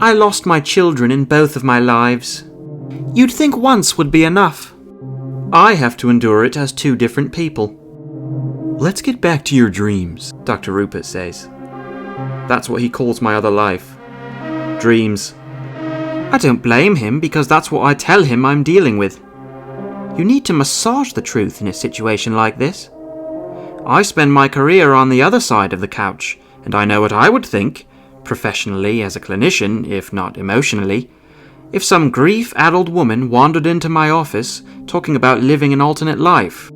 I lost my children in both of my lives. You'd think once would be enough. I have to endure it as two different people. Let's get back to your dreams, Dr. Rupert says. That's what he calls my other life. Dreams. I don't blame him because that's what I tell him I'm dealing with. You need to massage the truth in a situation like this. I spend my career on the other side of the couch, and I know what I would think, professionally as a clinician, if not emotionally, if some grief-addled woman wandered into my office talking about living an alternate life.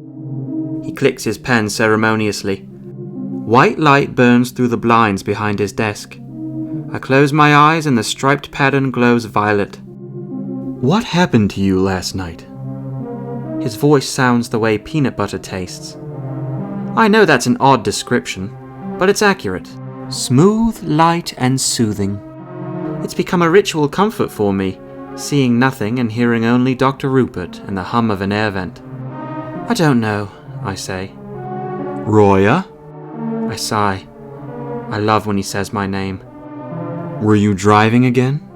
He clicks his pen ceremoniously. White light burns through the blinds behind his desk. I close my eyes and the striped pattern glows violet. What happened to you last night? His voice sounds the way peanut butter tastes. I know that's an odd description, but it's accurate. Smooth, light, and soothing. It's become a ritual comfort for me, seeing nothing and hearing only Dr. Rupert and the hum of an air vent. I don't know, I say. Roya? I sigh. I love when he says my name. Were you driving again?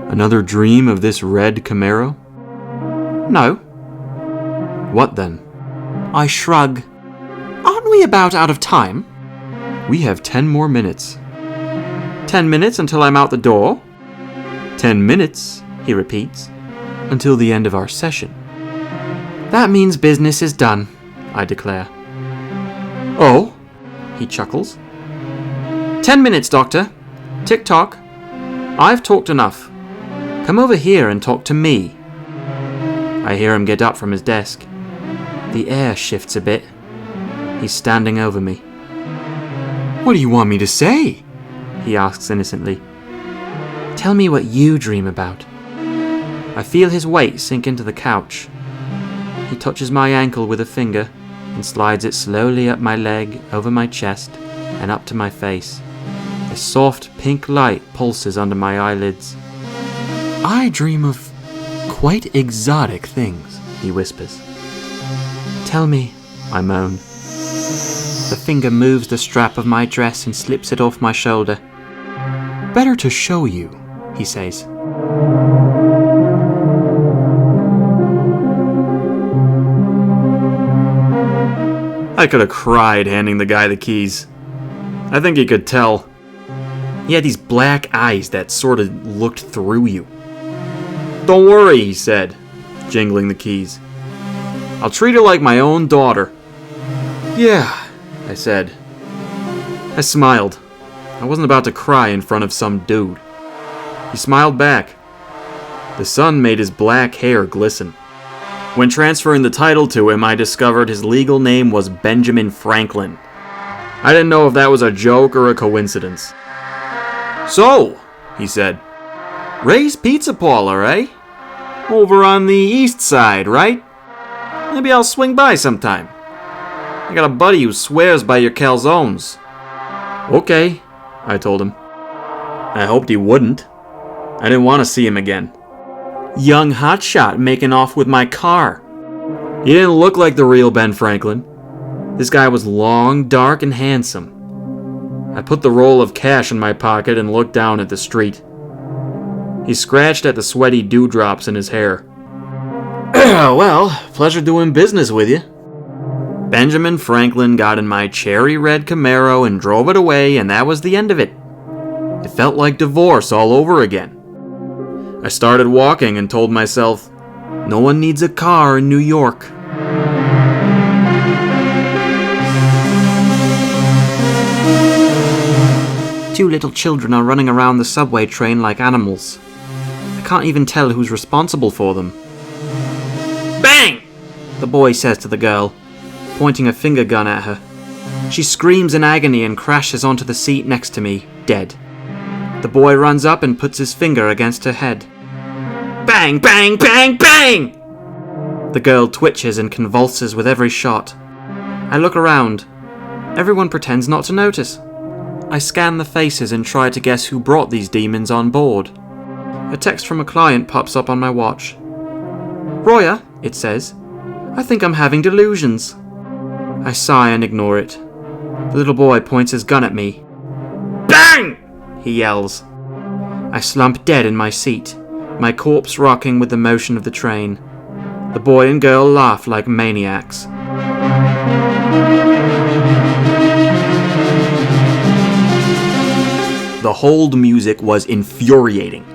Another dream of this red Camaro? No. What then? I shrug. Aren't we about out of time? We have 10 more minutes. 10 minutes until I'm out the door? 10 minutes, he repeats, until the end of our session. That means business is done, I declare. Oh? He chuckles. 10 minutes, Doctor. Tick-tock. I've talked enough. Come over here and talk to me. I hear him get up from his desk. The air shifts a bit. He's standing over me. What do you want me to say? He asks innocently. Tell me what you dream about. I feel his weight sink into the couch. He touches my ankle with a finger and slides it slowly up my leg, over my chest, and up to my face. A soft pink light pulses under my eyelids. I dream of quite exotic things, he whispers. Tell me, I moan. The finger moves the strap of my dress and slips it off my shoulder. Better to show you, he says. I could have cried handing the guy the keys. I think he could tell. He had these black eyes that sort of looked through you. Don't worry, he said, jingling the keys. I'll treat her like my own daughter. Yeah, I said. I smiled. I wasn't about to cry in front of some dude. He smiled back. The sun made his black hair glisten. When transferring the title to him, I discovered his legal name was Benjamin Franklin. I didn't know if that was a joke or a coincidence. So, he said, Ray's Pizza Parlor, eh? Over on the east side, right? Maybe I'll swing by sometime. I got a buddy who swears by your calzones. Okay, I told him. I hoped he wouldn't. I didn't want to see him again. Young hotshot making off with my car. He didn't look like the real Ben Franklin. This guy was long, dark, and handsome. I put the roll of cash in my pocket and looked down at the street. He scratched at the sweaty dewdrops in his hair. Well, pleasure doing business with you. Benjamin Franklin got in my cherry red Camaro and drove it away, and that was the end of it. It felt like divorce all over again. I started walking and told myself, no one needs a car in New York. Two little children are running around the subway train like animals. I can't even tell who's responsible for them. Bang! The boy says to the girl, pointing a finger gun at her. She screams in agony and crashes onto the seat next to me, dead. The boy runs up and puts his finger against her head. Bang, bang, bang, bang! The girl twitches and convulses with every shot. I look around. Everyone pretends not to notice. I scan the faces and try to guess who brought these demons on board. A text from a client pops up on my watch. Roya, it says, I think I'm having delusions. I sigh and ignore it. The little boy points his gun at me. Bang! He yells. I slump dead in my seat, my corpse rocking with the motion of the train. The boy and girl laugh like maniacs. The hold music was infuriating.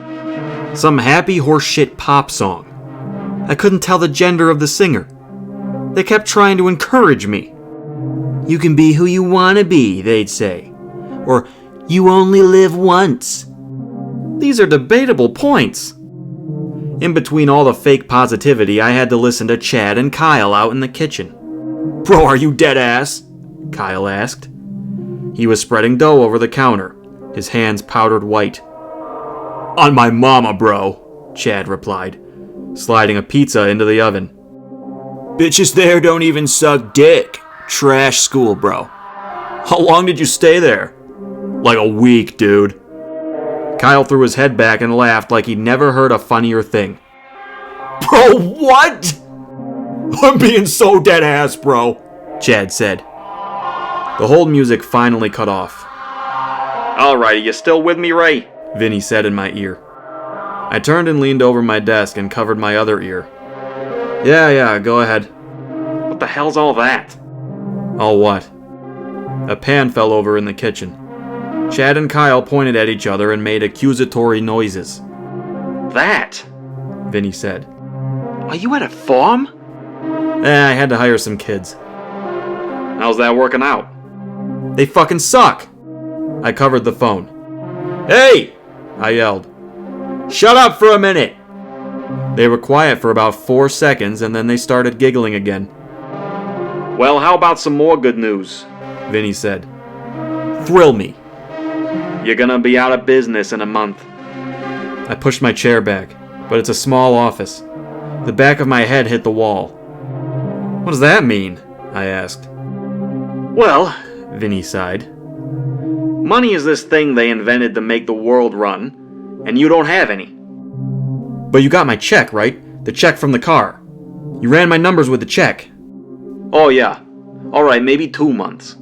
Some happy horseshit pop song. I couldn't tell the gender of the singer. They kept trying to encourage me. You can be who you want to be, they'd say. Or, you only live once. These are debatable points. In between all the fake positivity, I had to listen to Chad and Kyle out in the kitchen. Bro, are you dead ass? Kyle asked. He was spreading dough over the counter, his hands powdered white. On my mama, bro, Chad replied, sliding a pizza into the oven. Bitches there don't even suck dick. Trash school, bro. How long did you stay there? Like a week, dude. Kyle threw his head back and laughed like he'd never heard a funnier thing. Bro, what? I'm being so dead ass, bro, Chad said. The hold music finally cut off. Alrighty, you still with me, Ray? Vinny said in my ear. I turned and leaned over my desk and covered my other ear. Yeah, go ahead. What the hell's all that? All what? A pan fell over in the kitchen. Chad and Kyle pointed at each other and made accusatory noises. That? Vinny said. Are you at a farm? I had to hire some kids. How's that working out? They fucking suck! I covered the phone. Hey! I yelled. Shut up for a minute! They were quiet for about 4 seconds and then they started giggling again. Well, how about some more good news? Vinny said. Thrill me. You're gonna be out of business in a month. I pushed my chair back, but it's a small office. The back of my head hit the wall. What does that mean? I asked. Well, Vinny sighed. Money is this thing they invented to make the world run, and you don't have any. But you got my check, right? The check from the car. You ran my numbers with the check. Oh yeah. Alright, maybe 2 months.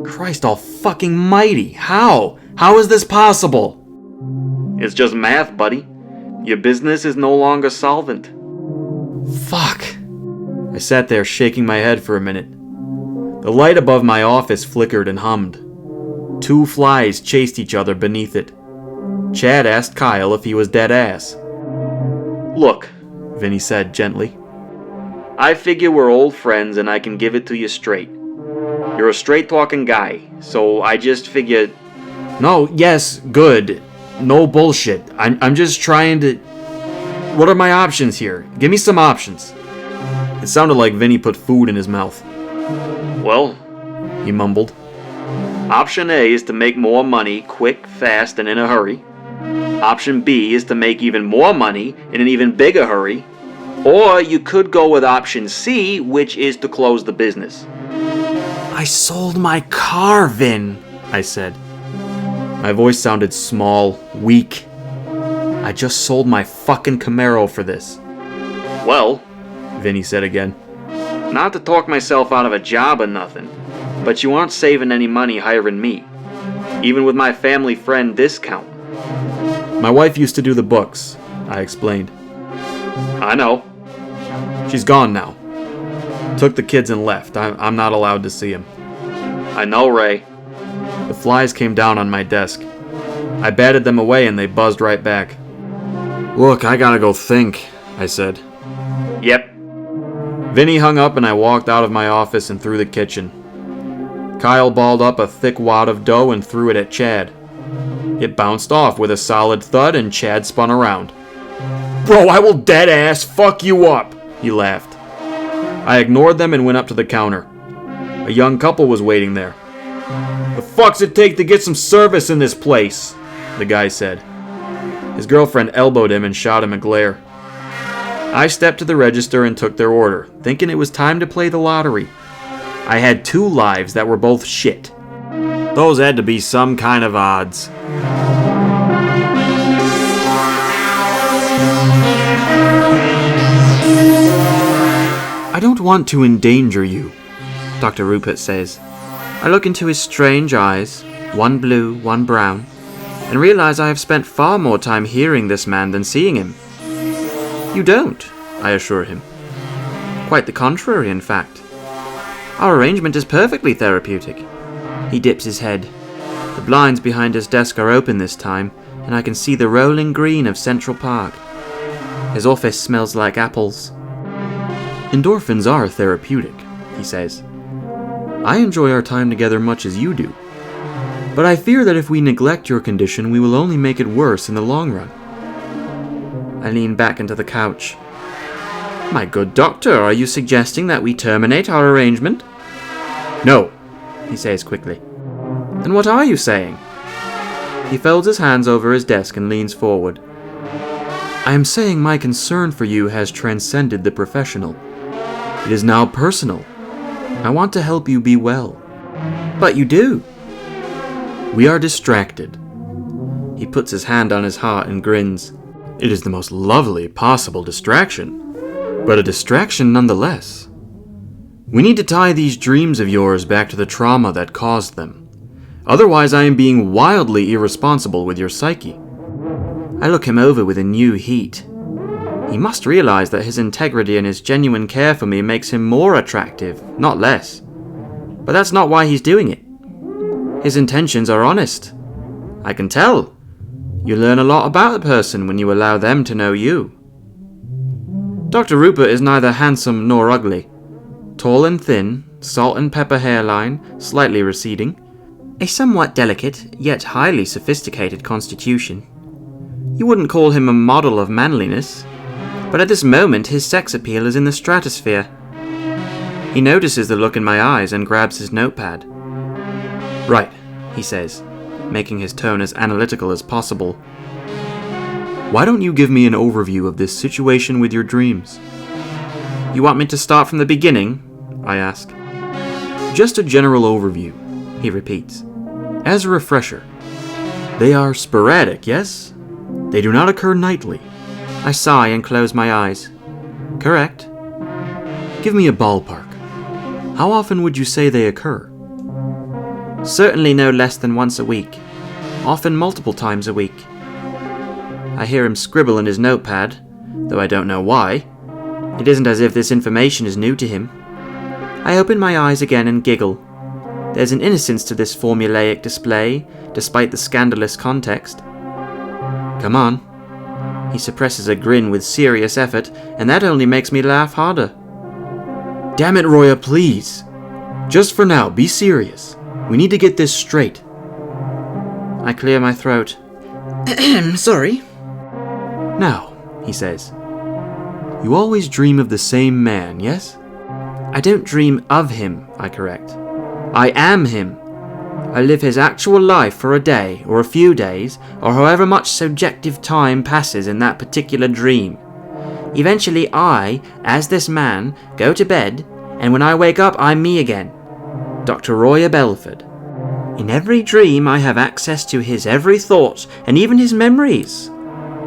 Christ all fucking mighty. How? How is this possible? It's just math, buddy. Your business is no longer solvent. Fuck. I sat there shaking my head for a minute. The light above my office flickered and hummed. 2 flies chased each other beneath it. Chad asked Kyle if he was dead ass. Look, Vinny said gently. I figure we're old friends and I can give it to you straight. You're a straight-talking guy, so I just figured... No, yes, good. No bullshit. I'm just trying to... What are my options here? Give me some options. It sounded like Vinny put food in his mouth. Well, he mumbled. Option A is to make more money quick, fast, and in a hurry. Option B is to make even more money in an even bigger hurry. Or you could go with option C, which is to close the business. I sold my car, Vin, I said. My voice sounded small, weak. I just sold my fucking Camaro for this. Well, Vinny said again, not to talk myself out of a job or nothing, but you aren't saving any money hiring me, even with my family friend discount. My wife used to do the books, I explained. I know. She's gone now. Took the kids and left. I'm not allowed to see him. I know, Ray. The flies came down on my desk. I batted them away and they buzzed right back. Look, I gotta go think, I said. Yep. Vinny hung up and I walked out of my office and through the kitchen. Kyle balled up a thick wad of dough and threw it at Chad. It bounced off with a solid thud and Chad spun around. Bro, I will dead ass fuck you up, he laughed. I ignored them and went up to the counter. A young couple was waiting there. The fuck's it take to get some service in this place? The guy said. His girlfriend elbowed him and shot him a glare. I stepped to the register and took their order, thinking it was time to play the lottery. I had 2 lives that were both shit. Those had to be some kind of odds. I don't want to endanger you, Dr. Rupert says. I look into his strange eyes, one blue, one brown. and realize I have spent far more time hearing this man than seeing him. You don't, I assure him. Quite the contrary, in fact. Our arrangement is perfectly therapeutic. He dips his head. The blinds behind his desk are open this time, and I can see the rolling green of Central Park. His office smells like apples. Endorphins are therapeutic, he says. I enjoy our time together much as you do. But I fear that if we neglect your condition, we will only make it worse in the long run. I lean back into the couch. My good doctor, are you suggesting that we terminate our arrangement? No, he says quickly. Then what are you saying? He folds his hands over his desk and leans forward. I am saying my concern for you has transcended the professional. It is now personal. I want to help you be well. But you do. We are distracted. He puts his hand on his heart and grins. It is the most lovely possible distraction, but a distraction nonetheless. We need to tie these dreams of yours back to the trauma that caused them. Otherwise, I am being wildly irresponsible with your psyche. I look him over with a new heat. He must realize that his integrity and his genuine care for me makes him more attractive, not less. But that's not why he's doing it. His intentions are honest. I can tell. You learn a lot about a person when you allow them to know you. Dr. Rupert is neither handsome nor ugly. Tall and thin, salt and pepper hairline, slightly receding. A somewhat delicate, yet highly sophisticated constitution. You wouldn't call him a model of manliness, but at this moment his sex appeal is in the stratosphere. He notices the look in my eyes and grabs his notepad. Right, he says, making his tone as analytical as possible. Why don't you give me an overview of this situation with your dreams? You want me to start from the beginning? I ask. Just a general overview, he repeats. As a refresher, they are sporadic, yes? They do not occur nightly. I sigh and close my eyes. Correct. Give me a ballpark. How often would you say they occur? Certainly no less than once a week. Often multiple times a week. I hear him scribble in his notepad, though I don't know why. It isn't as if this information is new to him. I open my eyes again and giggle. There's an innocence to this formulaic display, despite the scandalous context. Come on. He suppresses a grin with serious effort, and that only makes me laugh harder. Damn it, Roya, please. Just for now, be serious. We need to get this straight. I clear my throat. Sorry. Now, he says, you always dream of the same man, yes? I don't dream of him, I correct. I am him. I live his actual life for a day, or a few days, or however much subjective time passes in that particular dream. Eventually I, as this man, go to bed, and when I wake up I'm me again. Dr. Roya Belford. In every dream I have access to his every thought, and even his memories.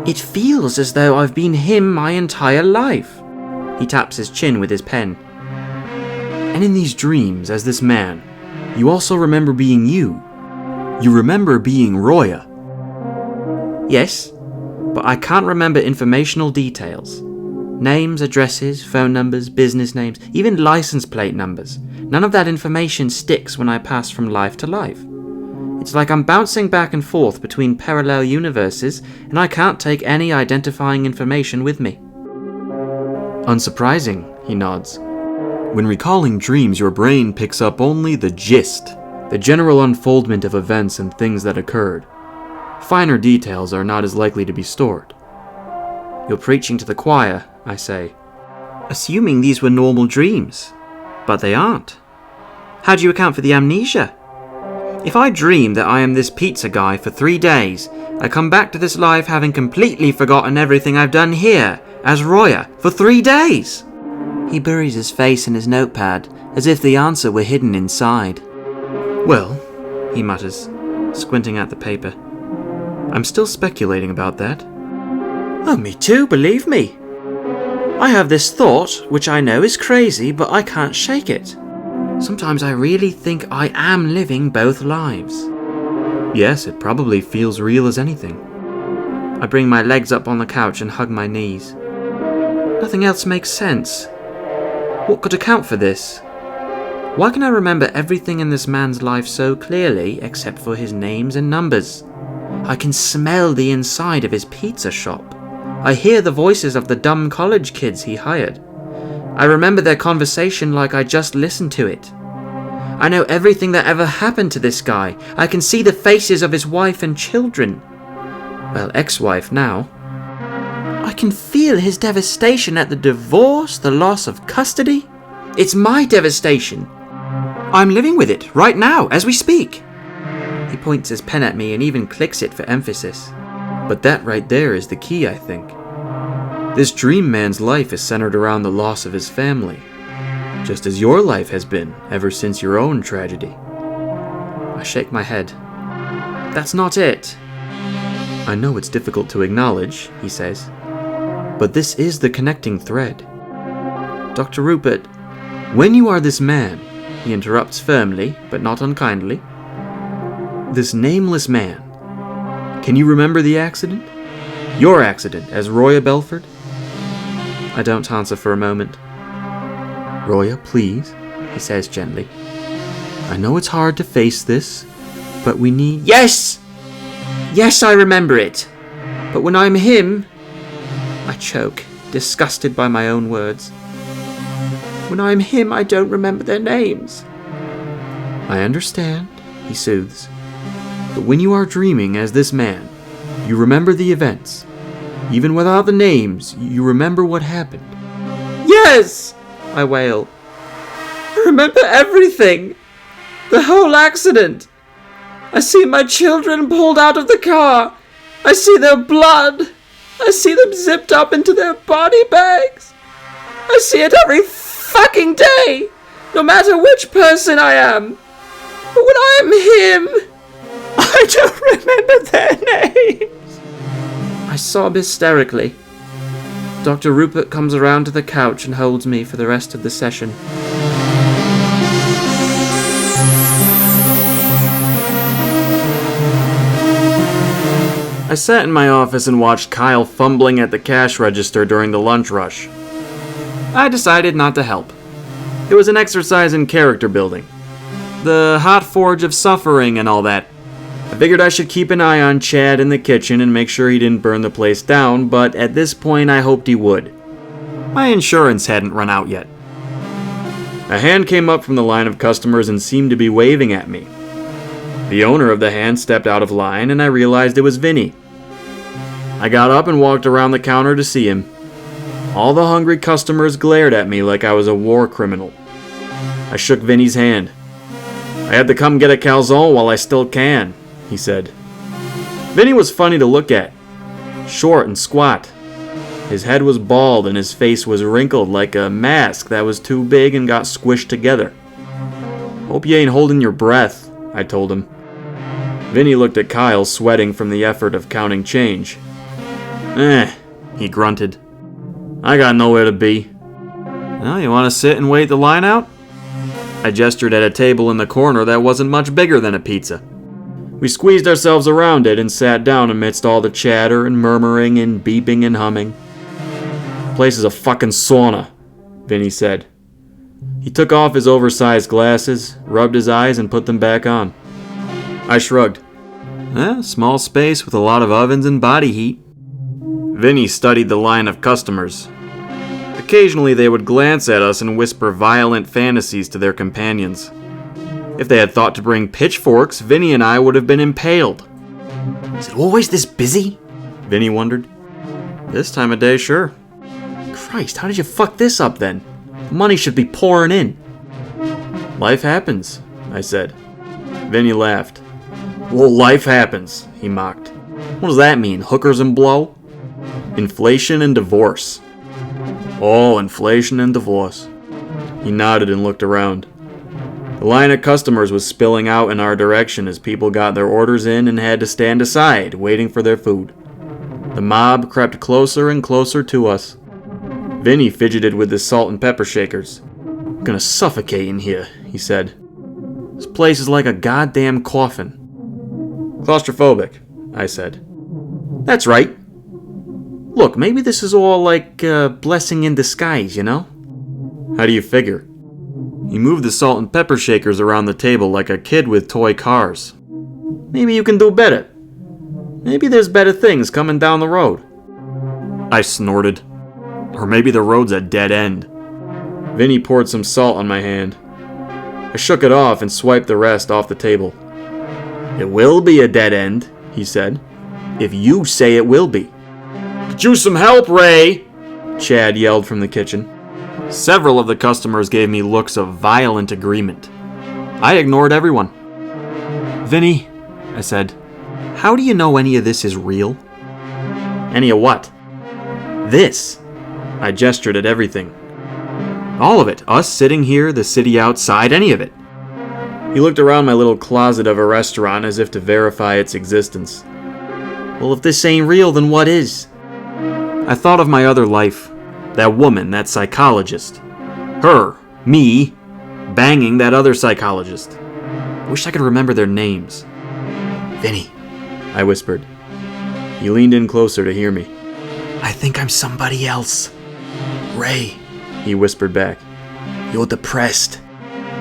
It feels as though I've been him my entire life. He taps his chin with his pen. And in these dreams, as this man, you also remember being you. You remember being Roya. Yes, but I can't remember informational details. Names, addresses, phone numbers, business names, even license plate numbers. None of that information sticks when I pass from life to life. It's like I'm bouncing back and forth between parallel universes, and I can't take any identifying information with me. Unsurprising, he nods. When recalling dreams, your brain picks up only the gist, the general unfoldment of events and things that occurred. Finer details are not as likely to be stored. You're preaching to the choir, I say. Assuming these were normal dreams. But they aren't. How do you account for the amnesia? If I dream that I am this pizza guy for 3 days, I come back to this life having completely forgotten everything I've done here, as Roya, for 3 days. He buries his face in his notepad, as if the answer were hidden inside. Well, he mutters, squinting at the paper. I'm still speculating about that. Oh, me too, believe me. I have this thought, which I know is crazy, but I can't shake it. Sometimes I really think I am living both lives. Yes, it probably feels real as anything. I bring my legs up on the couch and hug my knees. Nothing else makes sense. What could account for this? Why can I remember everything in this man's life so clearly except for his names and numbers? I can smell the inside of his pizza shop. I hear the voices of the dumb college kids he hired. I remember their conversation like I just listened to it. I know everything that ever happened to this guy. I can see the faces of his wife and children. Well, ex-wife now. I can feel his devastation at the divorce, the loss of custody. It's my devastation. I'm living with it, right now, as we speak. He points his pen at me and even clicks it for emphasis. But that right there is the key, I think. This dream man's life is centered around the loss of his family, just as your life has been ever since your own tragedy. I shake my head. That's not it. I know it's difficult to acknowledge, he says, but this is the connecting thread. Dr. Rupert, when you are this man, he interrupts firmly, but not unkindly, this nameless man, can you remember the accident? Your accident as Roya Belford? I don't answer for a moment. Roya, please, he says gently. I know it's hard to face this, but we need... Yes! Yes, I remember it. But when I'm him... I choke, disgusted by my own words. When I'm him, I don't remember their names. I understand, he soothes. But when you are dreaming as this man, you remember the events. Even without the names, you remember what happened. Yes! I wail. I remember everything. The whole accident. I see my children pulled out of the car. I see their blood. I see them zipped up into their body bags. I see it every fucking day, no matter which person I am. But when I am him, I don't remember their names. I sob hysterically. Dr. Rupert comes around to the couch and holds me for the rest of the session. I sat in my office and watched Kyle fumbling at the cash register during the lunch rush. I decided not to help. It was an exercise in character building. The hot forge of suffering and all that. I figured I should keep an eye on Chad in the kitchen and make sure he didn't burn the place down, but at this point I hoped he would. My insurance hadn't run out yet. A hand came up from the line of customers and seemed to be waving at me. The owner of the hand stepped out of line and I realized it was Vinny. I got up and walked around the counter to see him. All the hungry customers glared at me like I was a war criminal. I shook Vinny's hand. I had to come get a calzone while I still can, he said. Vinny was funny to look at. Short and squat. His head was bald and his face was wrinkled like a mask that was too big and got squished together. Hope you ain't holding your breath, I told him. Vinny looked at Kyle, sweating from the effort of counting change. He grunted. I got nowhere to be. Well, you want to sit and wait the line out? I gestured at a table in the corner that wasn't much bigger than a pizza. We squeezed ourselves around it and sat down amidst all the chatter and murmuring and beeping and humming. The place is a fucking sauna, Vinny said. He took off his oversized glasses, rubbed his eyes, and put them back on. I shrugged. Small space with a lot of ovens and body heat. Vinny studied the line of customers. Occasionally they would glance at us and whisper violent fantasies to their companions. If they had thought to bring pitchforks, Vinny and I would have been impaled. Is it always this busy? Vinny wondered. This time of day, sure. Christ, how did you fuck this up then? The money should be pouring in. Life happens, I said. Vinny laughed. Well, life happens, he mocked. What does that mean, hookers and blow? Inflation and divorce. Oh, inflation and divorce. He nodded and looked around. The line of customers was spilling out in our direction as people got their orders in and had to stand aside, waiting for their food. The mob crept closer and closer to us. Vinny fidgeted with his salt and pepper shakers. I'm gonna suffocate in here, he said. This place is like a goddamn coffin. Claustrophobic, I said. That's right. Look, maybe this is all like a blessing in disguise, you know? How do you figure? He moved the salt and pepper shakers around the table like a kid with toy cars. Maybe you can do better. Maybe there's better things coming down the road. I snorted. Or maybe the road's a dead end. Vinny poured some salt on my hand. I shook it off and swiped the rest off the table. It will be a dead end, he said. If you say it will be. Get you some help, Ray! Chad yelled from the kitchen. Several of the customers gave me looks of violent agreement. I ignored everyone. Vinny, I said, how do you know any of this is real? Any of what? This. I gestured at everything. All of it. Us sitting here, the city outside, any of it. He looked around my little closet of a restaurant as if to verify its existence. Well, if this ain't real, then what is? I thought of my other life. That woman, that psychologist. Her, me, banging that other psychologist. I wish I could remember their names. Vinny, I whispered. He leaned in closer to hear me. I think I'm somebody else. Ray, he whispered back. You're depressed.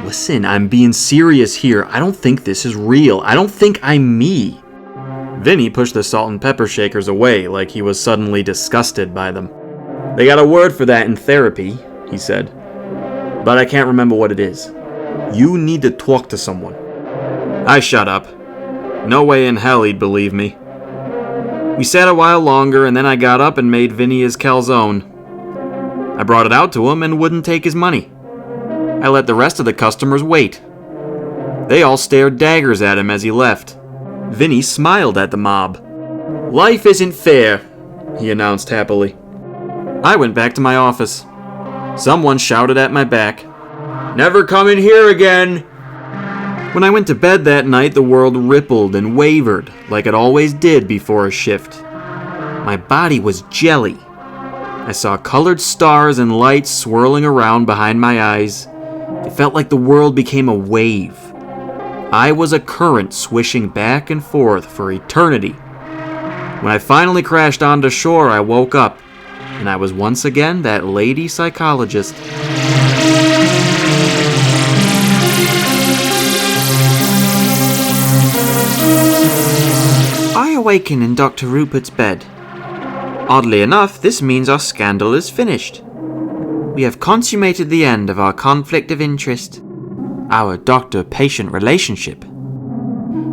Listen, I'm being serious here. I don't think this is real. I don't think I'm me. Vinny pushed the salt and pepper shakers away like he was suddenly disgusted by them. They got a word for that in therapy, he said. But I can't remember what it is. You need to talk to someone. I shut up. No way in hell he'd believe me. We sat a while longer and then I got up and made Vinny his calzone. I brought it out to him and wouldn't take his money. I let the rest of the customers wait. They all stared daggers at him as he left. Vinny smiled at the mob. Life isn't fair, he announced happily. I went back to my office. Someone shouted at my back, Never come in here again! When I went to bed that night, the world rippled and wavered like it always did before a shift. My body was jelly. I saw colored stars and lights swirling around behind my eyes. It felt like the world became a wave. I was a current swishing back and forth for eternity. When I finally crashed onto shore, I woke up, and I was once again that lady psychologist. I awaken in Dr. Rupert's bed. Oddly enough, this means our scandal is finished. We have consummated the end of our conflict of interest, our doctor-patient relationship.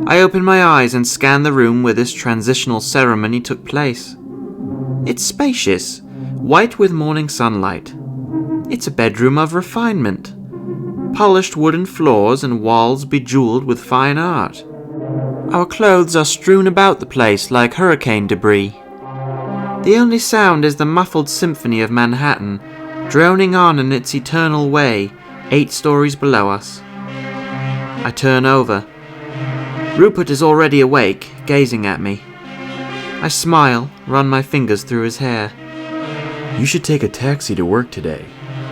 I open my eyes and scan the room where this transitional ceremony took place. It's spacious, white with morning sunlight. It's a bedroom of refinement. Polished wooden floors and walls bejeweled with fine art. Our clothes are strewn about the place like hurricane debris. The only sound is the muffled symphony of Manhattan, droning on in its eternal way, 8 stories below us. I turn over. Rupert is already awake, gazing at me. I smile, run my fingers through his hair. You should take a taxi to work today,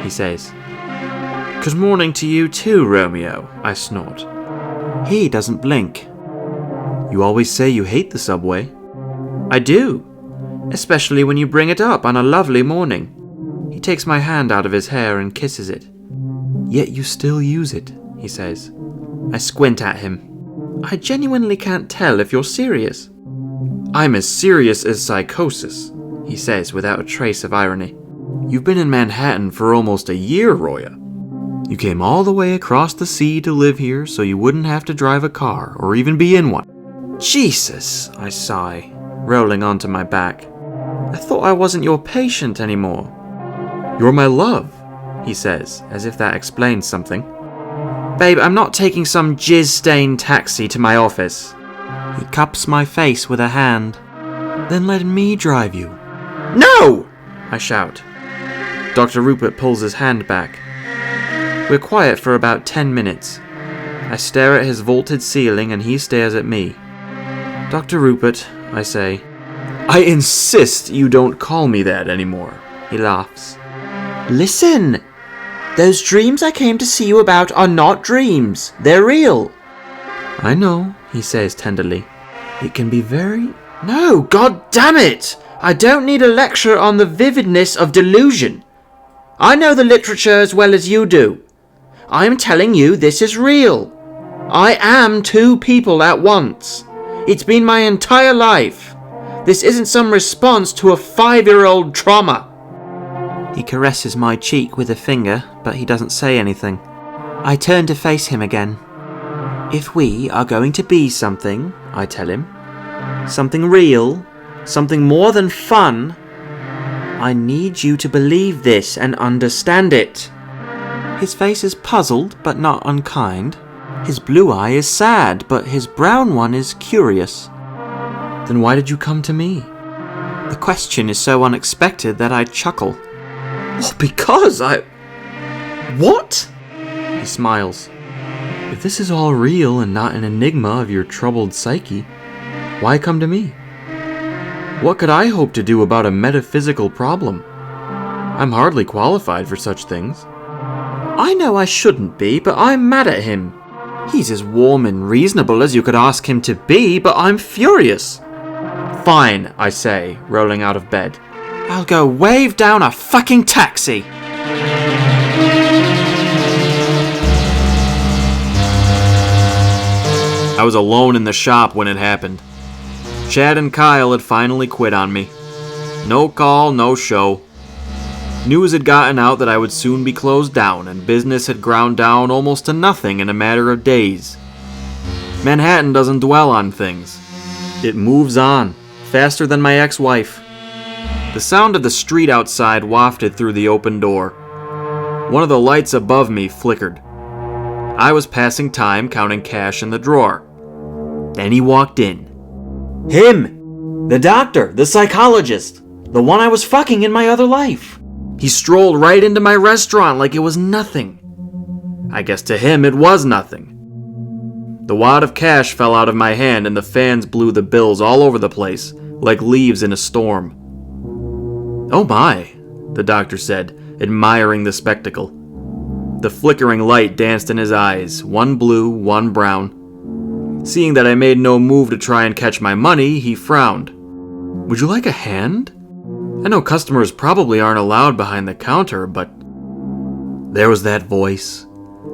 he says. Good morning to you too, Romeo, I snort. He doesn't blink. You always say you hate the subway. I do, especially when you bring it up on a lovely morning. He takes my hand out of his hair and kisses it. Yet you still use it, he says. I squint at him. I genuinely can't tell if you're serious. I'm as serious as psychosis, he says without a trace of irony. You've been in Manhattan for almost a year, Roya. You came all the way across the sea to live here so you wouldn't have to drive a car or even be in one. Jesus, I sigh, rolling onto my back. I thought I wasn't your patient anymore. You're my love, he says, as if that explains something. Babe, I'm not taking some jizz-stained taxi to my office. He cups my face with a hand. Then let me drive you. No! I shout. Dr. Rupert pulls his hand back. We're quiet for about 10 minutes. I stare at his vaulted ceiling and he stares at me. Dr. Rupert, I say. I insist you don't call me that anymore. He laughs. Listen! Those dreams I came to see you about are not dreams. They're real. I know, he says tenderly. It can be very... No, god damn it! I don't need a lecture on the vividness of delusion. I know the literature as well as you do. I am telling you this is real. I am two people at once. It's been my entire life. This isn't some response to a 5-year-old trauma. He caresses my cheek with a finger, but he doesn't say anything. I turn to face him again. If we are going to be something, I tell him, something real, something more than fun, I need you to believe this and understand it. His face is puzzled, but not unkind. His blue eye is sad, but his brown one is curious. Then why did you come to me? The question is so unexpected that I chuckle. Oh, because What? He smiles. If this is all real and not an enigma of your troubled psyche, why come to me? What could I hope to do about a metaphysical problem? I'm hardly qualified for such things. I know I shouldn't be, but I'm mad at him. He's as warm and reasonable as you could ask him to be, but I'm furious. Fine, I say, rolling out of bed. I'll go wave down a fucking taxi. I was alone in the shop when it happened. Chad and Kyle had finally quit on me. No call, no show. News had gotten out that I would soon be closed down, and business had ground down almost to nothing in a matter of days. Manhattan doesn't dwell on things. It moves on, faster than my ex-wife. The sound of the street outside wafted through the open door. One of the lights above me flickered. I was passing time counting cash in the drawer. Then he walked in. Him! The doctor, the psychologist, the one I was fucking in my other life. He strolled right into my restaurant like it was nothing. I guess to him it was nothing. The wad of cash fell out of my hand and the fans blew the bills all over the place, like leaves in a storm. Oh my, the doctor said, admiring the spectacle. The flickering light danced in his eyes, one blue, one brown. Seeing that I made no move to try and catch my money, he frowned. Would you like a hand? I know customers probably aren't allowed behind the counter, but... There was that voice.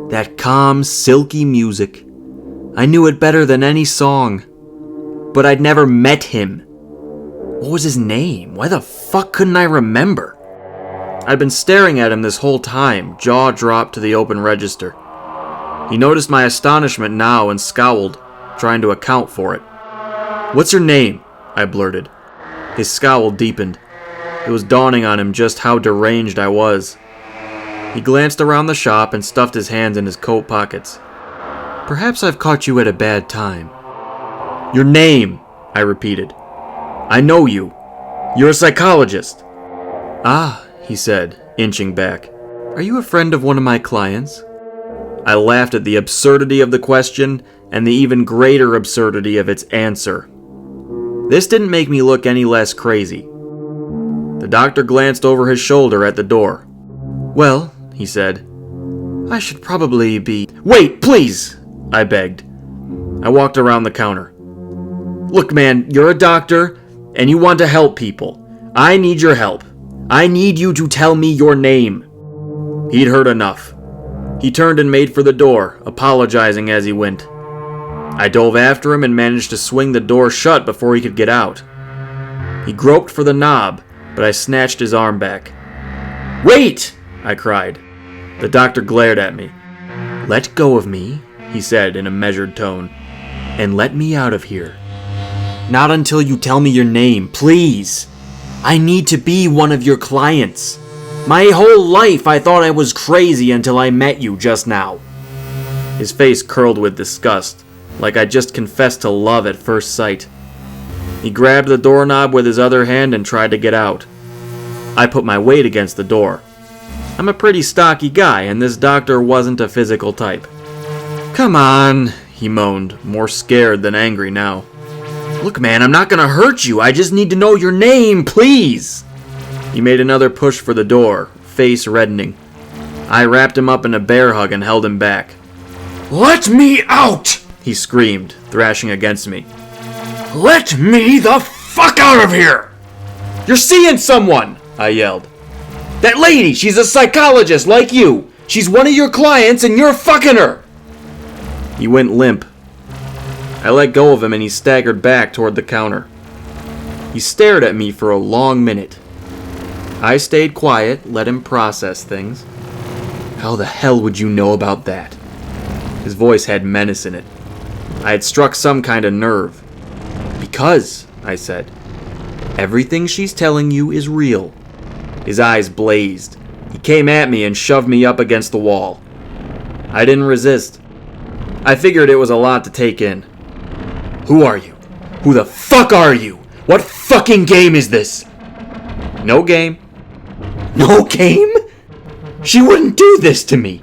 That calm, silky music. I knew it better than any song. But I'd never met him. What was his name? Why the fuck couldn't I remember? I'd been staring at him this whole time, jaw dropped to the open register. He noticed my astonishment now and scowled, trying to account for it. What's your name? I blurted. His scowl deepened. It was dawning on him just how deranged I was. He glanced around the shop and stuffed his hands in his coat pockets. Perhaps I've caught you at a bad time. Your name, I repeated. I know you. You're a psychologist. Ah, he said, inching back. Are you a friend of one of my clients? I laughed at the absurdity of the question and the even greater absurdity of its answer. This didn't make me look any less crazy. The doctor glanced over his shoulder at the door. Well, he said, I should probably be... Wait, please, I begged. I walked around the counter. Look, man, you're a doctor, and you want to help people. I need your help. I need you to tell me your name. He'd heard enough. He turned and made for the door, apologizing as he went. I dove after him and managed to swing the door shut before he could get out. He groped for the knob, but I snatched his arm back. Wait! I cried. The doctor glared at me. Let go of me, he said in a measured tone, and let me out of here. Not until you tell me your name, please. I need to be one of your clients. My whole life I thought I was crazy until I met you just now. His face curled with disgust, like I just confessed to love at first sight. He grabbed the doorknob with his other hand and tried to get out. I put my weight against the door. I'm a pretty stocky guy, and this doctor wasn't a physical type. Come on, he moaned, more scared than angry now. Look, man, I'm not gonna hurt you. I just need to know your name, please. He made another push for the door, face reddening. I wrapped him up in a bear hug and held him back. Let me out! He screamed, thrashing against me. Let me the fuck out of here! You're seeing someone! I yelled. That lady, she's a psychologist like you. She's one of your clients and you're fucking her! He went limp. I let go of him and he staggered back toward the counter. He stared at me for a long minute. I stayed quiet, let him process things. How the hell would you know about that? His voice had menace in it. I had struck some kind of nerve. Because, I said, everything she's telling you is real. His eyes blazed. He came at me and shoved me up against the wall. I didn't resist. I figured it was a lot to take in. Who are you? Who the fuck are you? What fucking game is this? No game. No game? She wouldn't do this to me.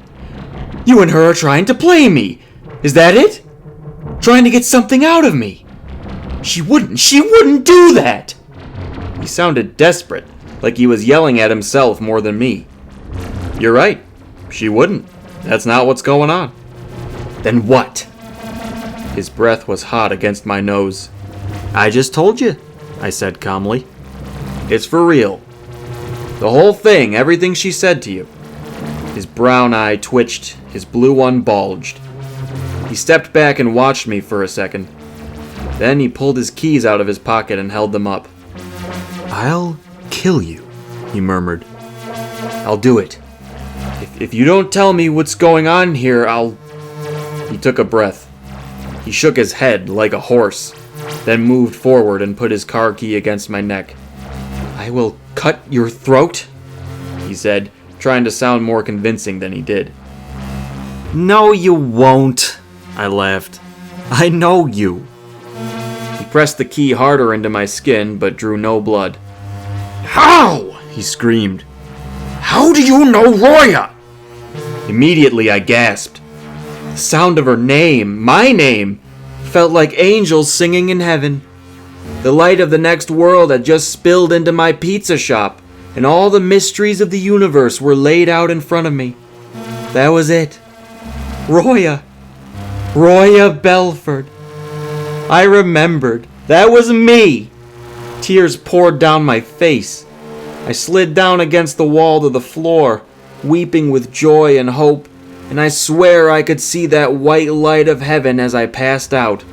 You and her are trying to play me. Is that it? Trying to get something out of me. She wouldn't do that. He sounded desperate, like he was yelling at himself more than me. You're right. She wouldn't. That's not what's going on. Then what? His breath was hot against my nose. I just told you, I said calmly. It's for real. The whole thing, everything she said to you. His brown eye twitched, his blue one bulged. He stepped back and watched me for a second. Then he pulled his keys out of his pocket and held them up. I'll kill you, he murmured. I'll do it. If you don't tell me what's going on here, I'll... He took a breath. He shook his head like a horse, then moved forward and put his car key against my neck. I will cut your throat, he said, trying to sound more convincing than he did. No, you won't, I laughed. I know you. He pressed the key harder into my skin, but drew no blood. How? He screamed. How do you know Roya? Immediately I gasped. The sound of her name, my name, felt like angels singing in heaven. The light of the next world had just spilled into my pizza shop, and all the mysteries of the universe were laid out in front of me. That was it. Roya. Roya Belford. I remembered. That was me. Tears poured down my face. I slid down against the wall to the floor, weeping with joy and hope, and I swear I could see that white light of heaven as I passed out.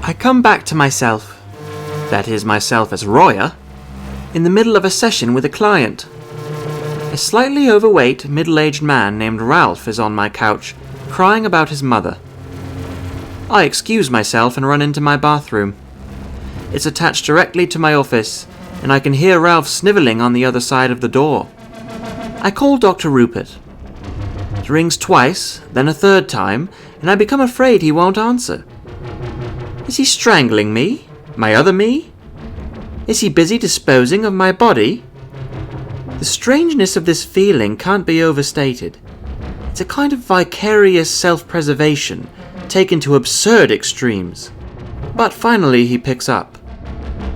I come back to myself, that is myself as Roya, in the middle of a session with a client. A slightly overweight, middle-aged man named Ralph is on my couch, crying about his mother. I excuse myself and run into my bathroom. It's attached directly to my office, and I can hear Ralph snivelling on the other side of the door. I call Dr. Rupert. It rings twice, then a third time, and I become afraid he won't answer. Is he strangling me? My other me? Is he busy disposing of my body? The strangeness of this feeling can't be overstated. It's a kind of vicarious self-preservation, taken to absurd extremes. But finally he picks up.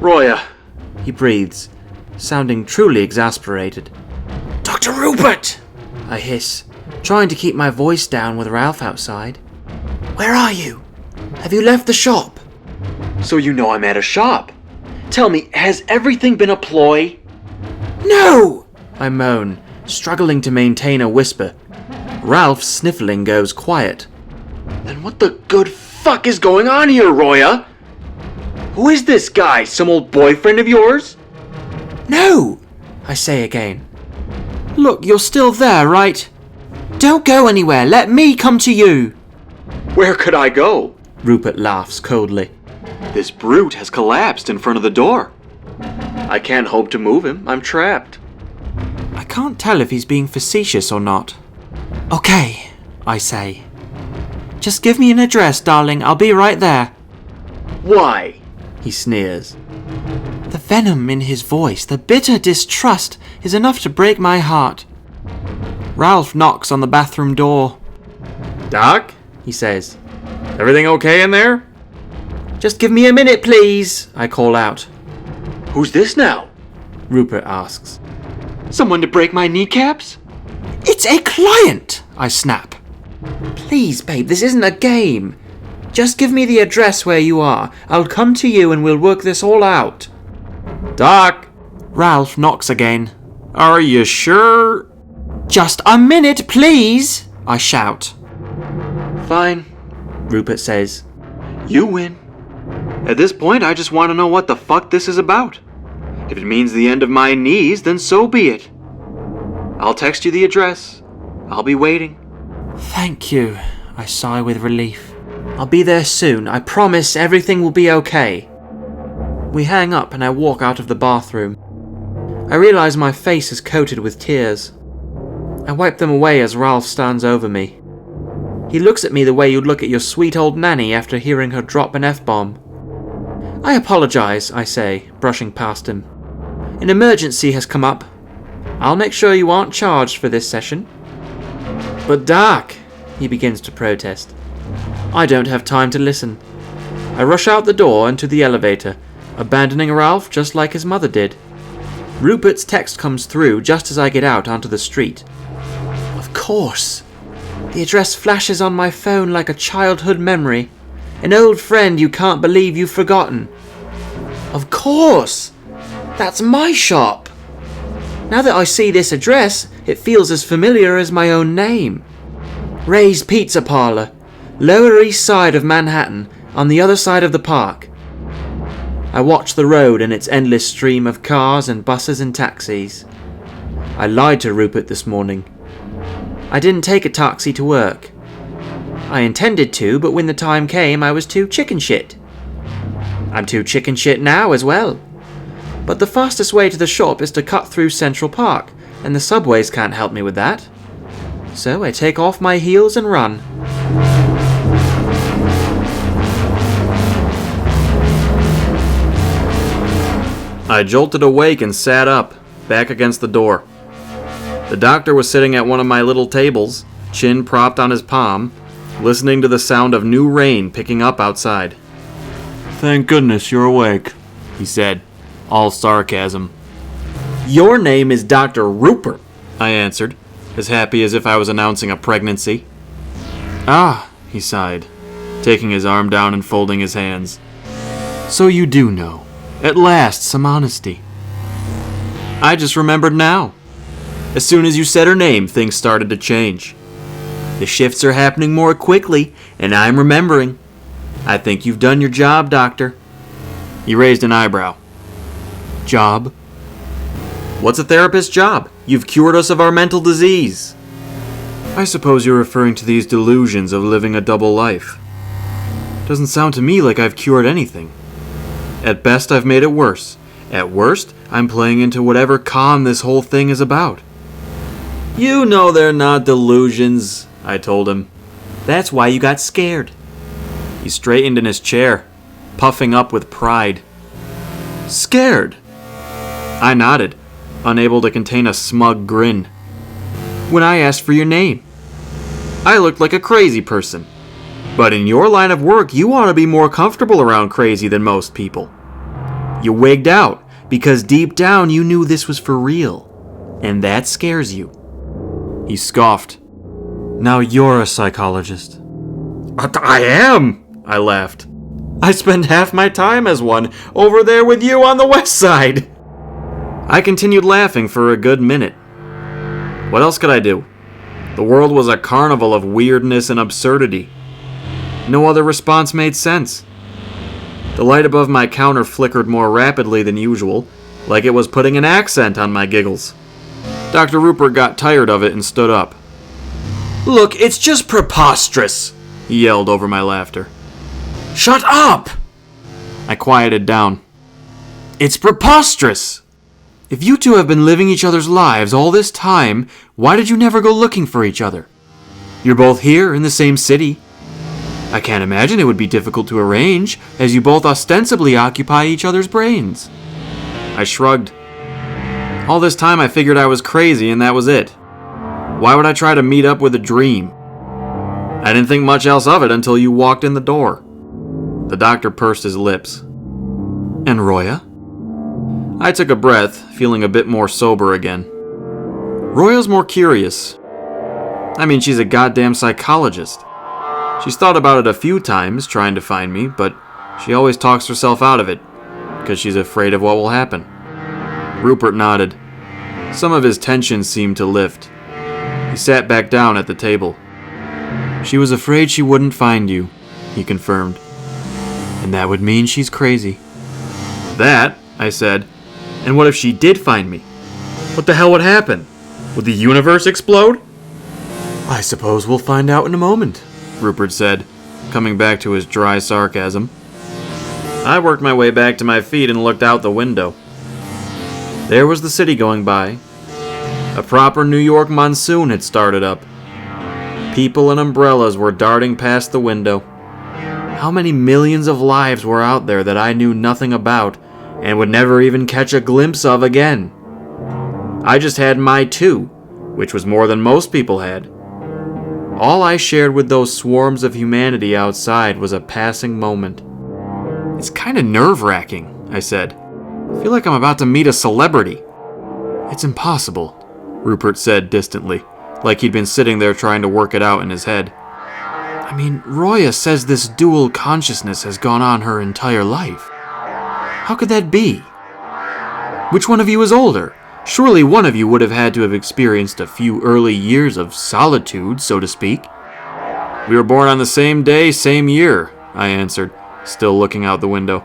Roya, he breathes, sounding truly exasperated. Dr. Rupert! I hiss, trying to keep my voice down with Ralph outside. Where are you? Have you left the shop? So you know I'm at a shop. Tell me, has everything been a ploy? No! I moan, struggling to maintain a whisper. Ralph's sniffling goes quiet. Then what the good fuck is going on here, Roya? Who is this guy? Some old boyfriend of yours? No, I say again. Look, you're still there, right? Don't go anywhere. Let me come to you. Where could I go? Rupert laughs coldly. This brute has collapsed in front of the door. I can't hope to move him. I'm trapped. I can't tell if he's being facetious or not. Okay, I say. Just give me an address, darling. I'll be right there. Why? He sneers. The venom in his voice, the bitter distrust, is enough to break my heart. Ralph knocks on the bathroom door. Doc, he says. Everything okay in there? Just give me a minute, please, I call out. Who's this now? Rupert asks. Someone to break my kneecaps? It's It's a client, I snap. Please, babe, this isn't a game. Just give me the address where you are. I'll come to you and we'll work this all out. Doc! Ralph knocks again. Are you sure? Just a minute, please, I shout. Fine, Rupert says. You win. At this point, I just want to know what the fuck this is about. If it means the end of my knees, then so be it. I'll text you the address. I'll be waiting. Thank you, I sigh with relief. I'll be there soon. I promise everything will be okay. We hang up and I walk out of the bathroom. I realize my face is coated with tears. I wipe them away as Ralph stands over me. He looks at me the way you'd look at your sweet old nanny after hearing her drop an F-bomb. I apologize, I say, brushing past him. An emergency has come up. I'll make sure you aren't charged for this session. But Doc, he begins to protest. I don't have time to listen. I rush out the door and to the elevator, abandoning Ralph just like his mother did. Rupert's text comes through just as I get out onto the street. Of course. The address flashes on my phone like a childhood memory. An old friend you can't believe you've forgotten. Of course! That's my shop! Now that I see this address, it feels as familiar as my own name. Ray's Pizza Parlor, Lower East Side of Manhattan, on the other side of the park. I watch the road and its endless stream of cars and buses and taxis. I lied to Rupert this morning. I didn't take a taxi to work. I intended to, but when the time came, I was too chicken shit. I'm too chicken shit now as well. But the fastest way to the shop is to cut through Central Park, and the subways can't help me with that. So I take off my heels and run. I jolted awake and sat up, back against the door. The doctor was sitting at one of my little tables, chin propped on his palm, listening to the sound of new rain picking up outside. Thank goodness you're awake, he said, all sarcasm. Your name is Dr. Rupert, I answered, as happy as if I was announcing a pregnancy. Ah, he sighed, taking his arm down and folding his hands. So you do know. At last, some honesty. I just remembered now. As soon as you said her name, things started to change. The shifts are happening more quickly, and I'm remembering. I think you've done your job, Doctor. He raised an eyebrow. Job? What's a therapist's job? You've cured us of our mental disease. I suppose you're referring to these delusions of living a double life. Doesn't sound to me like I've cured anything. At best, I've made it worse. At worst, I'm playing into whatever con this whole thing is about. You know they're not delusions, I told him. That's why you got scared. He straightened in his chair, puffing up with pride. Scared? I nodded, unable to contain a smug grin. When I asked for your name, I looked like a crazy person. But in your line of work, you ought to be more comfortable around crazy than most people. You wigged out because deep down you knew this was for real, and that scares you. He scoffed. Now you're a psychologist. I am, I laughed. I spend half my time as one over there with you on the west side. I continued laughing for a good minute. What else could I do? The world was a carnival of weirdness and absurdity. No other response made sense. The light above my counter flickered more rapidly than usual, like it was putting an accent on my giggles. Dr. Rupert got tired of it and stood up. Look, it's just preposterous, he yelled over my laughter. Shut up! I quieted down. It's preposterous! If you two have been living each other's lives all this time, why did you never go looking for each other? You're both here in the same city. I can't imagine it would be difficult to arrange, as you both ostensibly occupy each other's brains. I shrugged. All this time I figured I was crazy and that was it. Why would I try to meet up with a dream? I didn't think much else of it until you walked in the door. The doctor pursed his lips. And Roya? I took a breath, feeling a bit more sober again. Roya's more curious. I mean, she's a goddamn psychologist. She's thought about it a few times, trying to find me, but she always talks herself out of it, because she's afraid of what will happen. Rupert nodded. Some of his tension seemed to lift. He sat back down at the table. She was afraid she wouldn't find you, he confirmed. And that would mean she's crazy. That, I said. And what if she did find me? What the hell would happen? Would the universe explode? I suppose we'll find out in a moment, Rupert said, coming back to his dry sarcasm. I worked my way back to my feet and looked out the window. There was the city going by. A proper New York monsoon had started up. People and umbrellas were darting past the window. How many millions of lives were out there that I knew nothing about and would never even catch a glimpse of again? I just had my two, which was more than most people had. All I shared with those swarms of humanity outside was a passing moment. It's kind of nerve-wracking, I said. I feel like I'm about to meet a celebrity. It's impossible, Rupert said distantly, like he'd been sitting there trying to work it out in his head. I mean, Roya says this dual consciousness has gone on her entire life. How could that be? Which one of you is older? Surely one of you would have had to have experienced a few early years of solitude, so to speak. We were born on the same day, same year, I answered, still looking out the window.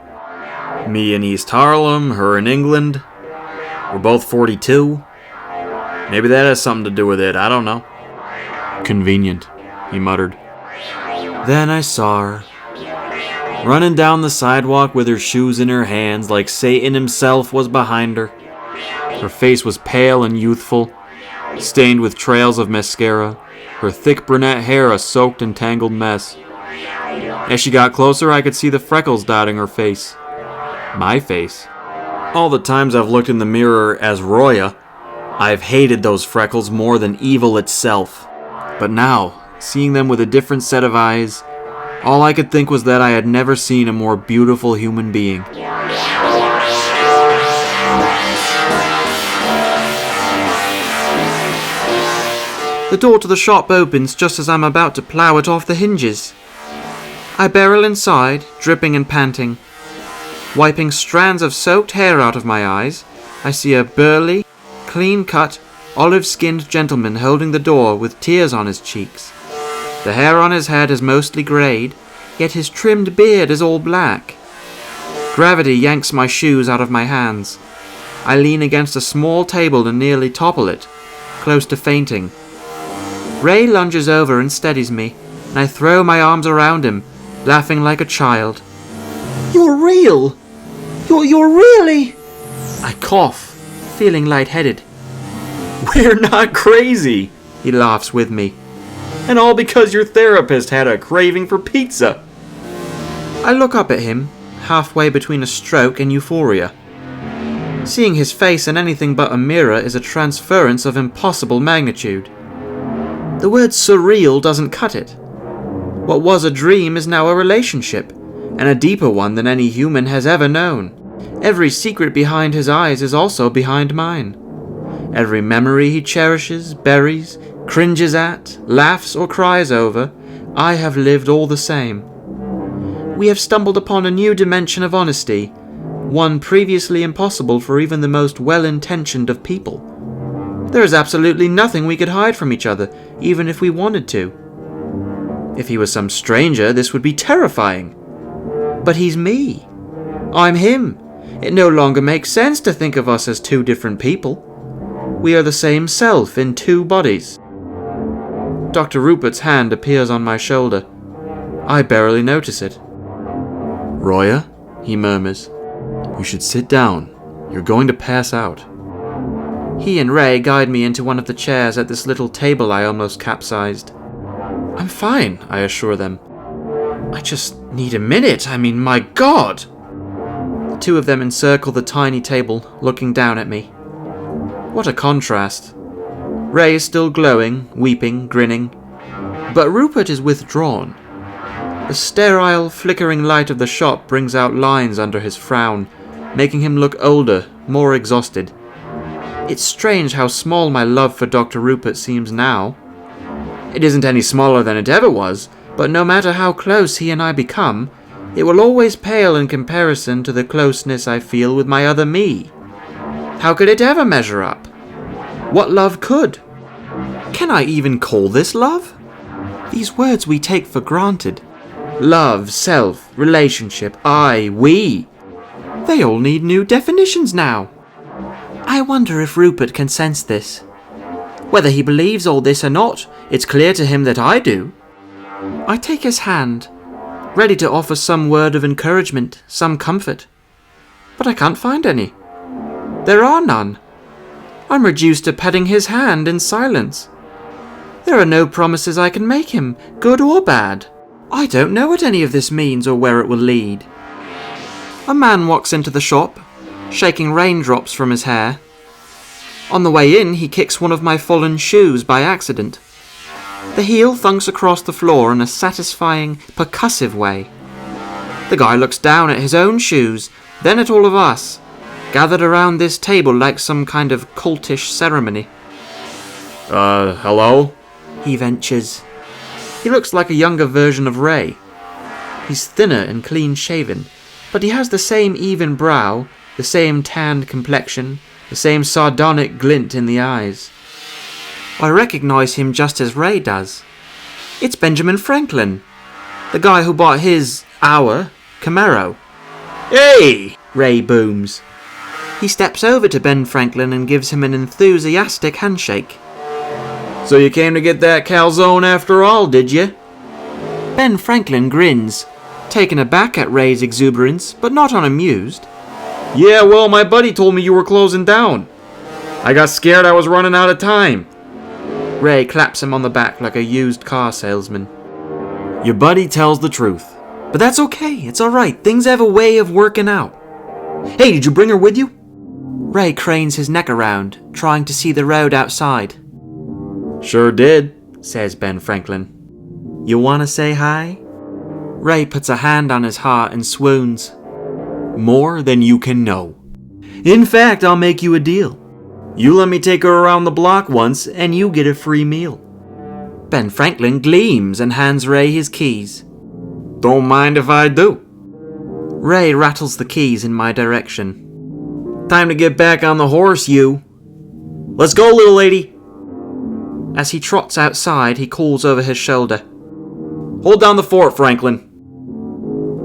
Me in East Harlem, her in England. We're both 42. Maybe that has something to do with it, I don't know. Convenient, he muttered. Then I saw her, running down the sidewalk with her shoes in her hands like Satan himself was behind her. Her face was pale and youthful, stained with trails of mascara, her thick brunette hair a soaked and tangled mess. As she got closer, I could see the freckles dotting her face. My face. All the times I've looked in the mirror as Roya, I've hated those freckles more than evil itself. But now, seeing them with a different set of eyes, all I could think was that I had never seen a more beautiful human being. The door to the shop opens just as I'm about to plough it off the hinges. I barrel inside, dripping and panting. Wiping strands of soaked hair out of my eyes, I see a burly, clean-cut, olive-skinned gentleman holding the door with tears on his cheeks. The hair on his head is mostly greyed, yet his trimmed beard is all black. Gravity yanks my shoes out of my hands. I lean against a small table and nearly topple it, close to fainting. Ray lunges over and steadies me, and I throw my arms around him, laughing like a child. You're real! You're really... I cough, feeling lightheaded. We're not crazy, he laughs with me. And all because your therapist had a craving for pizza. I look up at him, halfway between a stroke and euphoria. Seeing his face in anything but a mirror is a transference of impossible magnitude. The word surreal doesn't cut it. What was a dream is now a relationship, and a deeper one than any human has ever known. Every secret behind his eyes is also behind mine. Every memory he cherishes, buries, cringes at, laughs or cries over, I have lived all the same. We have stumbled upon a new dimension of honesty, one previously impossible for even the most well-intentioned of people. There is absolutely nothing we could hide from each other, even if we wanted to. If he was some stranger, this would be terrifying. But he's me. I'm him. It no longer makes sense to think of us as two different people. We are the same self in two bodies. Dr. Rupert's hand appears on my shoulder. I barely notice it. Roya, he murmurs, you should sit down. You're going to pass out. He and Ray guide me into one of the chairs at this little table I almost capsized. I'm fine, I assure them. I just need a minute. I mean, my God! The two of them encircle the tiny table, looking down at me. What a contrast. Ray is still glowing, weeping, grinning. But Rupert is withdrawn. The sterile, flickering light of the shop brings out lines under his frown, making him look older, more exhausted. It's strange how small my love for Dr. Rupert seems now. It isn't any smaller than it ever was, but no matter how close he and I become, it will always pale in comparison to the closeness I feel with my other me. How could it ever measure up? What love could? Can I even call this love? These words we take for granted. Love, self, relationship, I, we. They all need new definitions now. I wonder if Rupert can sense this. Whether he believes all this or not, it's clear to him that I do. I take his hand, ready to offer some word of encouragement, some comfort. But I can't find any. There are none. I'm reduced to petting his hand in silence. There are no promises I can make him, good or bad. I don't know what any of this means or where it will lead. A man walks into the shop, shaking raindrops from his hair. On the way in, he kicks one of my fallen shoes by accident. The heel thunks across the floor in a satisfying, percussive way. The guy looks down at his own shoes, then at all of us, gathered around this table like some kind of cultish ceremony. Hello? He ventures. He looks like a younger version of Ray. He's thinner and clean-shaven, but he has the same even brow, the same tanned complexion, the same sardonic glint in the eyes. I recognize him just as Ray does. It's Benjamin Franklin, the guy who bought our Camaro. Hey! Ray booms. He steps over to Ben Franklin and gives him an enthusiastic handshake. So you came to get that calzone after all, did you? Ben Franklin grins, taken aback at Ray's exuberance, but not unamused. Yeah, well, my buddy told me you were closing down. I got scared I was running out of time. Ray claps him on the back like a used car salesman. Your buddy tells the truth. But that's okay, it's alright, things have a way of working out. Hey, did you bring her with you? Ray cranes his neck around, trying to see the road outside. Sure did, says Ben Franklin. You wanna say hi? Ray puts a hand on his heart and swoons. More than you can know. In fact, I'll make you a deal. You let me take her around the block once, and you get a free meal. Ben Franklin gleams and hands Ray his keys. Don't mind if I do. Ray rattles the keys in my direction. Time to get back on the horse, you. Let's go, little lady. As he trots outside, he calls over his shoulder. Hold down the fort, Franklin.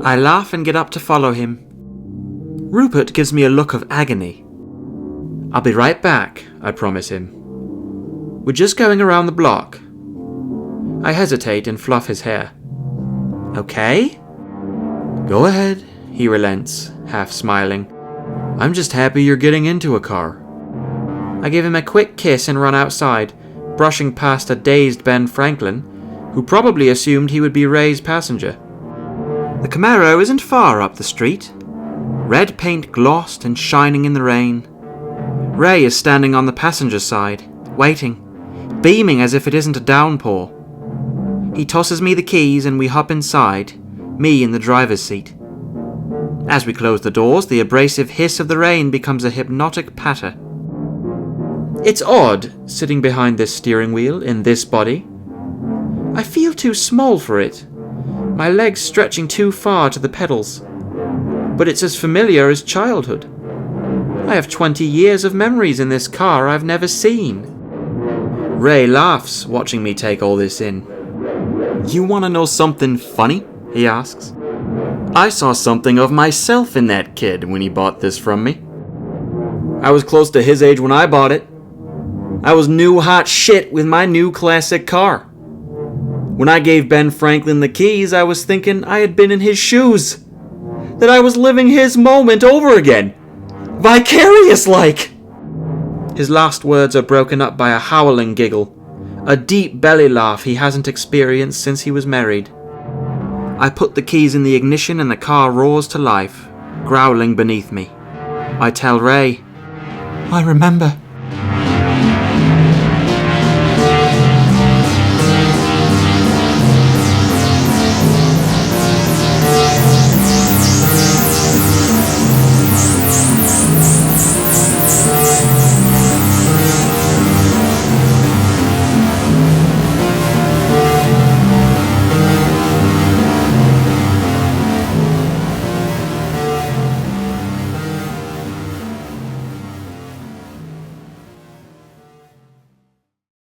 I laugh and get up to follow him. Rupert gives me a look of agony. I'll be right back, I promise him. We're just going around the block. I hesitate and fluff his hair. Okay? Go ahead, he relents, half smiling. I'm just happy you're getting into a car. I give him a quick kiss and run outside, brushing past a dazed Ben Franklin, who probably assumed he would be Ray's passenger. The Camaro isn't far up the street. Red paint glossed and shining in the rain. Ray is standing on the passenger side, waiting, beaming as if it isn't a downpour. He tosses me the keys and we hop inside, me in the driver's seat. As we close the doors, the abrasive hiss of the rain becomes a hypnotic patter. It's odd, sitting behind this steering wheel in this body. I feel too small for it, my legs stretching too far to the pedals. But it's as familiar as childhood. I have 20 years of memories in this car I've never seen. Ray laughs, watching me take all this in. You want to know something funny? He asks. I saw something of myself in that kid when he bought this from me. I was close to his age when I bought it. I was new hot shit with my new classic car. When I gave Ben Franklin the keys, I was thinking I had been in his shoes. That I was living his moment over again. Vicarious-like. His last words are broken up by a howling giggle, a deep belly laugh he hasn't experienced since he was married. I put the keys in the ignition and the car roars to life, growling beneath me. I tell Ray, I remember.